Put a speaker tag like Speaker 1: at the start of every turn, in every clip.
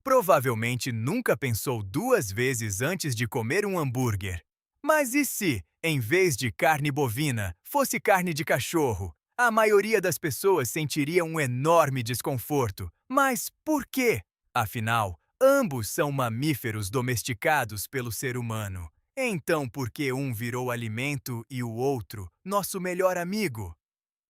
Speaker 1: Provavelmente nunca pensou duas vezes antes de comer um hambúrguer. Mas e se, em vez de carne bovina, fosse carne de cachorro? A maioria das pessoas sentiria um enorme desconforto. Mas por quê? Afinal, ambos são mamíferos domesticados pelo ser humano. Então, por que um virou alimento e o outro, nosso melhor amigo?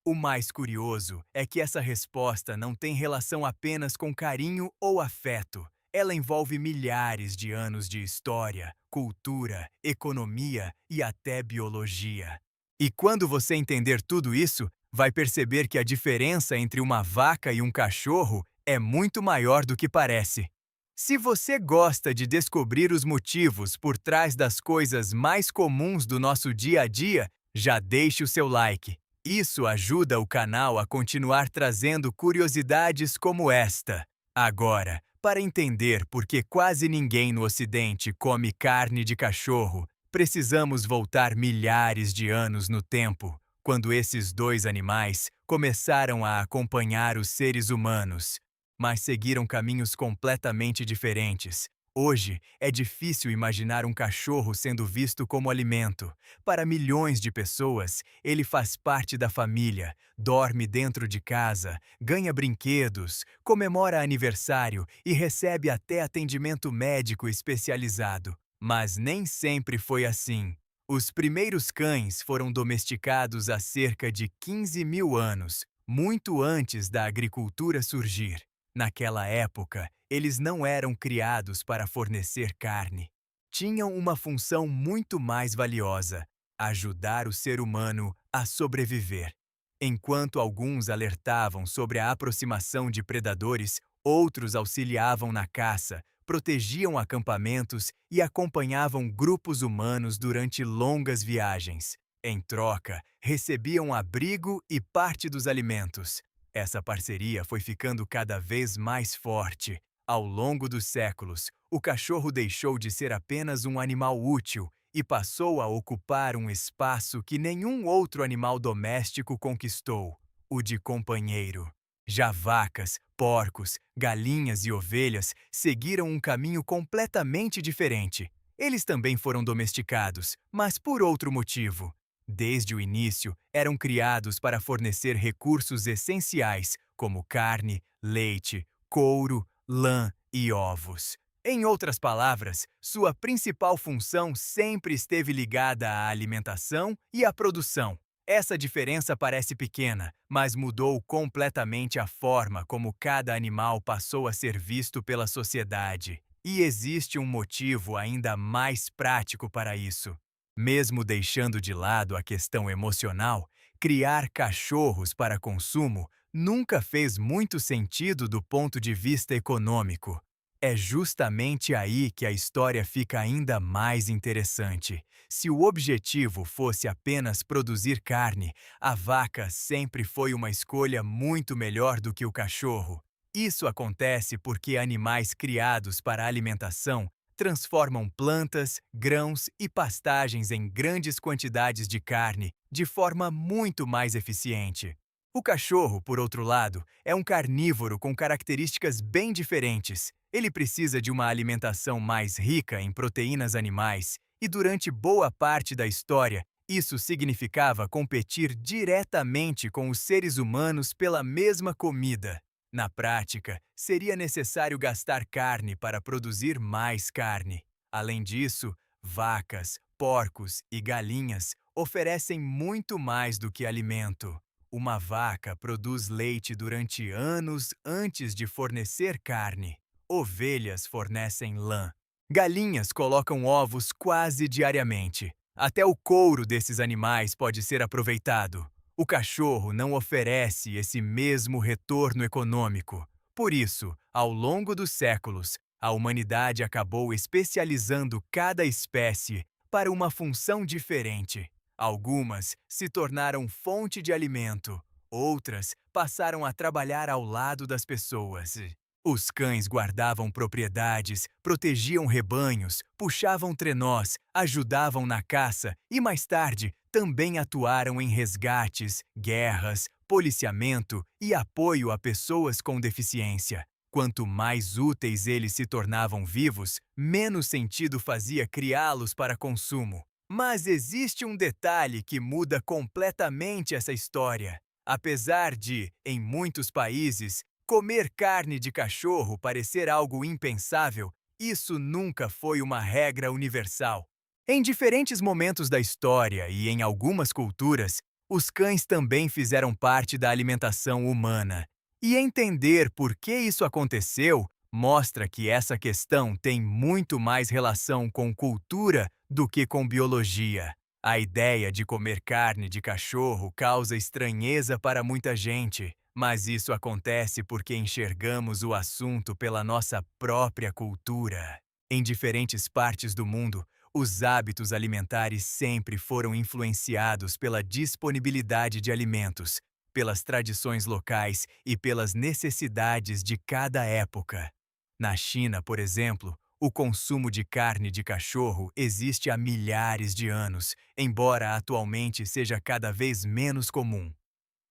Speaker 1: O mais curioso é que essa resposta não tem relação apenas com carinho ou afeto. Ela envolve milhares de anos de história, cultura, economia e até biologia. E quando você entender tudo isso, vai perceber que a diferença entre uma vaca e um cachorro é muito maior do que parece. Se você gosta de descobrir os motivos por trás das coisas mais comuns do nosso dia a dia, já deixe o seu like. Isso ajuda o canal a continuar trazendo curiosidades como esta. Agora, para entender por que quase ninguém no Ocidente come carne de cachorro, precisamos voltar milhares de anos no tempo, quando esses dois animais começaram a acompanhar os seres humanos, mas seguiram caminhos completamente diferentes. Hoje, é difícil imaginar um cachorro sendo visto como alimento. Para milhões de pessoas, ele faz parte da família, dorme dentro de casa, ganha brinquedos, comemora aniversário e recebe até atendimento médico especializado. Mas nem sempre foi assim. Os primeiros cães foram domesticados há cerca de 15 mil anos, muito antes da agricultura surgir. Naquela época, eles não eram criados para fornecer carne. Tinham uma função muito mais valiosa: ajudar o ser humano a sobreviver. Enquanto alguns alertavam sobre a aproximação de predadores, outros auxiliavam na caça, protegiam acampamentos e acompanhavam grupos humanos durante longas viagens. Em troca, recebiam abrigo e parte dos alimentos. Essa parceria foi ficando cada vez mais forte. Ao longo dos séculos, o cachorro deixou de ser apenas um animal útil e passou a ocupar um espaço que nenhum outro animal doméstico conquistou: o de companheiro. Já vacas, porcos, galinhas e ovelhas seguiram um caminho completamente diferente. Eles também foram domesticados, mas por outro motivo. Desde o início, eram criados para fornecer recursos essenciais, como carne, leite, couro, lã e ovos. Em outras palavras, sua principal função sempre esteve ligada à alimentação e à produção. Essa diferença parece pequena, mas mudou completamente a forma como cada animal passou a ser visto pela sociedade. E existe um motivo ainda mais prático para isso. Mesmo deixando de lado a questão emocional, criar cachorros para consumo nunca fez muito sentido do ponto de vista econômico. É justamente aí que a história fica ainda mais interessante. Se o objetivo fosse apenas produzir carne, a vaca sempre foi uma escolha muito melhor do que o cachorro. Isso acontece porque animais criados para alimentação transformam plantas, grãos e pastagens em grandes quantidades de carne de forma muito mais eficiente. O cachorro, por outro lado, é um carnívoro com características bem diferentes. Ele precisa de uma alimentação mais rica em proteínas animais, e durante boa parte da história, isso significava competir diretamente com os seres humanos pela mesma comida. Na prática, seria necessário gastar carne para produzir mais carne. Além disso, vacas, porcos e galinhas oferecem muito mais do que alimento. Uma vaca produz leite durante anos antes de fornecer carne. Ovelhas fornecem lã. Galinhas colocam ovos quase diariamente. Até o couro desses animais pode ser aproveitado. O cachorro não oferece esse mesmo retorno econômico. Por isso, ao longo dos séculos, a humanidade acabou especializando cada espécie para uma função diferente. Algumas se tornaram fonte de alimento, outras passaram a trabalhar ao lado das pessoas. Os cães guardavam propriedades, protegiam rebanhos, puxavam trenós, ajudavam na caça e, mais tarde, também atuaram em resgates, guerras, policiamento e apoio a pessoas com deficiência. Quanto mais úteis eles se tornavam vivos, menos sentido fazia criá-los para consumo. Mas existe um detalhe que muda completamente essa história. Apesar de, em muitos países, comer carne de cachorro parecer algo impensável, isso nunca foi uma regra universal. Em diferentes momentos da história e em algumas culturas, os cães também fizeram parte da alimentação humana. E entender por que isso aconteceu mostra que essa questão tem muito mais relação com cultura do que com biologia. A ideia de comer carne de cachorro causa estranheza para muita gente, mas isso acontece porque enxergamos o assunto pela nossa própria cultura. Em diferentes partes do mundo, os hábitos alimentares sempre foram influenciados pela disponibilidade de alimentos, pelas tradições locais e pelas necessidades de cada época. Na China, por exemplo, o consumo de carne de cachorro existe há milhares de anos, embora atualmente seja cada vez menos comum.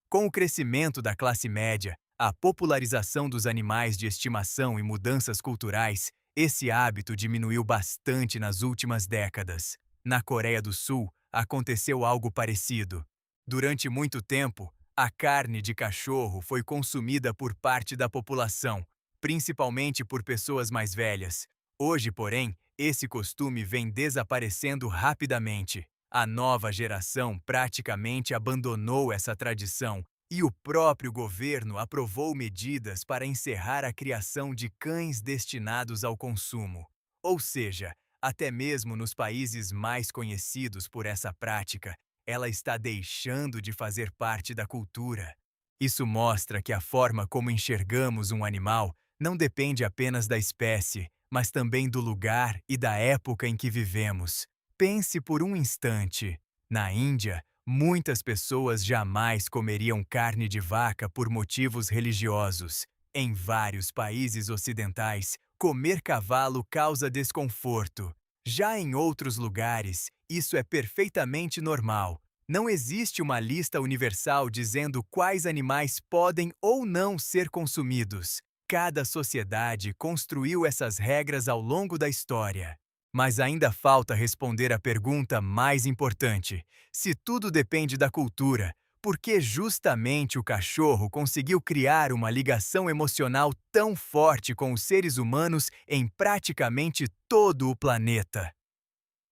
Speaker 1: Com o crescimento da classe média, a popularização dos animais de estimação e mudanças culturais, esse hábito diminuiu bastante nas últimas décadas. Na Coreia do Sul, aconteceu algo parecido. Durante muito tempo, a carne de cachorro foi consumida por parte da população, principalmente por pessoas mais velhas. Hoje, porém, esse costume vem desaparecendo rapidamente. A nova geração praticamente abandonou essa tradição e o próprio governo aprovou medidas para encerrar a criação de cães destinados ao consumo. Ou seja, até mesmo nos países mais conhecidos por essa prática, ela está deixando de fazer parte da cultura. Isso mostra que a forma como enxergamos um animal não depende apenas da espécie, mas também do lugar e da época em que vivemos. Pense por um instante. Na Índia, muitas pessoas jamais comeriam carne de vaca por motivos religiosos. Em vários países ocidentais, comer cavalo causa desconforto. Já em outros lugares, isso é perfeitamente normal. Não existe uma lista universal dizendo quais animais podem ou não ser consumidos. Cada sociedade construiu essas regras ao longo da história. Mas ainda falta responder a pergunta mais importante: se tudo depende da cultura, por que justamente o cachorro conseguiu criar uma ligação emocional tão forte com os seres humanos em praticamente todo o planeta?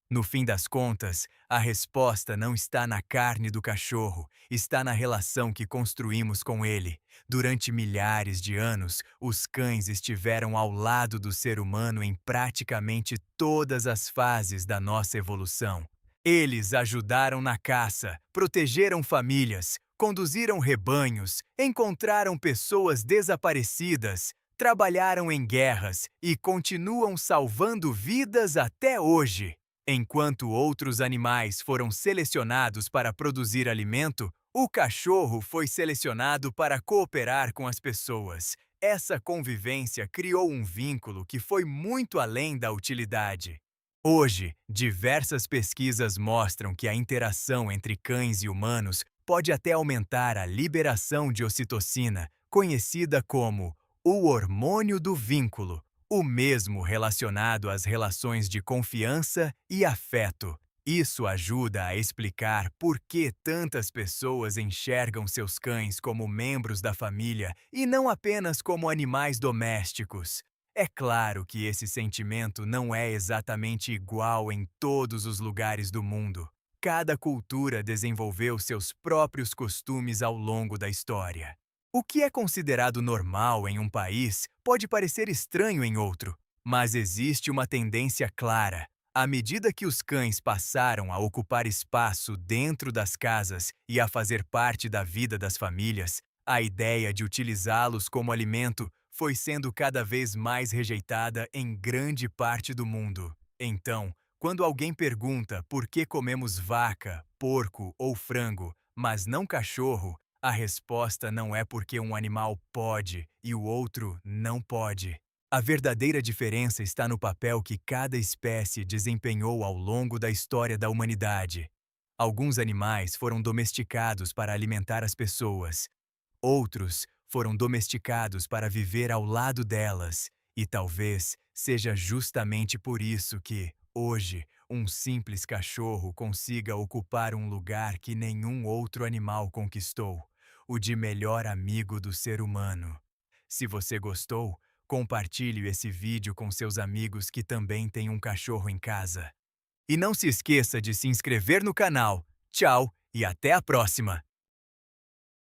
Speaker 1: No fim das contas, a resposta não está na carne do cachorro, está na relação que construímos com ele. Durante milhares de anos, os cães estiveram ao lado do ser humano em praticamente todas as fases da nossa evolução. Eles ajudaram na caça, protegeram famílias, conduziram rebanhos, encontraram pessoas desaparecidas, trabalharam em guerras e continuam salvando vidas até hoje. Enquanto outros animais foram selecionados para produzir alimento, o cachorro foi selecionado para cooperar com as pessoas. Essa convivência criou um vínculo que foi muito além da utilidade. Hoje, diversas pesquisas mostram que a interação entre cães e humanos pode até aumentar a liberação de ocitocina, conhecida como o hormônio do vínculo, o mesmo relacionado às relações de confiança e afeto. Isso ajuda a explicar por que tantas pessoas enxergam seus cães como membros da família e não apenas como animais domésticos. É claro que esse sentimento não é exatamente igual em todos os lugares do mundo. Cada cultura desenvolveu seus próprios costumes ao longo da história. O que é considerado normal em um país pode parecer estranho em outro, mas existe uma tendência clara. À medida que os cães passaram a ocupar espaço dentro das casas e a fazer parte da vida das famílias, a ideia de utilizá-los como alimento foi sendo cada vez mais rejeitada em grande parte do mundo. Então, quando alguém pergunta por que comemos vaca, porco ou frango, mas não cachorro, a resposta não é porque um animal pode e o outro não pode. A verdadeira diferença está no papel que cada espécie desempenhou ao longo da história da humanidade. Alguns animais foram domesticados para alimentar as pessoas. Outros foram domesticados para viver ao lado delas, e talvez seja justamente por isso que, hoje, um simples cachorro consiga ocupar um lugar que nenhum outro animal conquistou, o de melhor amigo do ser humano. Se você gostou, compartilhe esse vídeo com seus amigos que também têm um cachorro em casa. E não se esqueça de se inscrever no canal. Tchau e até a próxima!